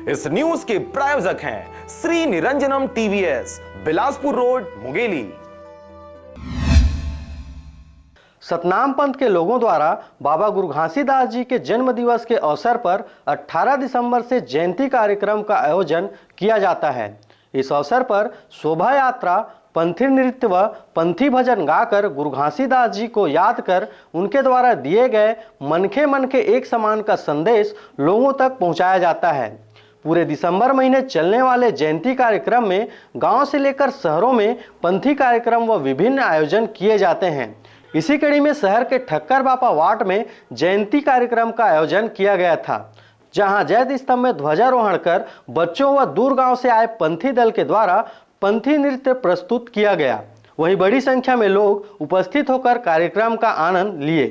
इस न्यूज के प्रायोजक हैं श्री निरंजनम टीवीएस, बिलासपुर रोड, मुंगेली। सतनाम पंथ के लोगों द्वारा बाबा गुरु घासीदास जी के जन्म दिवस के अवसर पर 18 दिसंबर से जयंती कार्यक्रम का आयोजन किया जाता है। इस अवसर पर शोभा यात्रा, पंथी नृत्य व पंथी भजन गाकर गुरु घासीदास जी को याद कर उनके द्वारा दिए गए मनखे मनखे एक समान का संदेश लोगों तक पहुंचाया जाता है। पूरे दिसंबर महीने चलने वाले जयंती कार्यक्रम में गांव से लेकर शहरों में पंथी कार्यक्रम व विभिन्न आयोजन किए जाते हैं। इसी कड़ी में शहर के ठक्कर बापा वार्ड में जयंती कार्यक्रम का आयोजन किया गया था, जहां जैत स्तंभ में ध्वजारोहण कर बच्चों व दूर गांव से आए पंथी दल के द्वारा पंथी नृत्य प्रस्तुत किया गया। वहीं बड़ी संख्या में लोग उपस्थित होकर कार्यक्रम का आनंद लिए।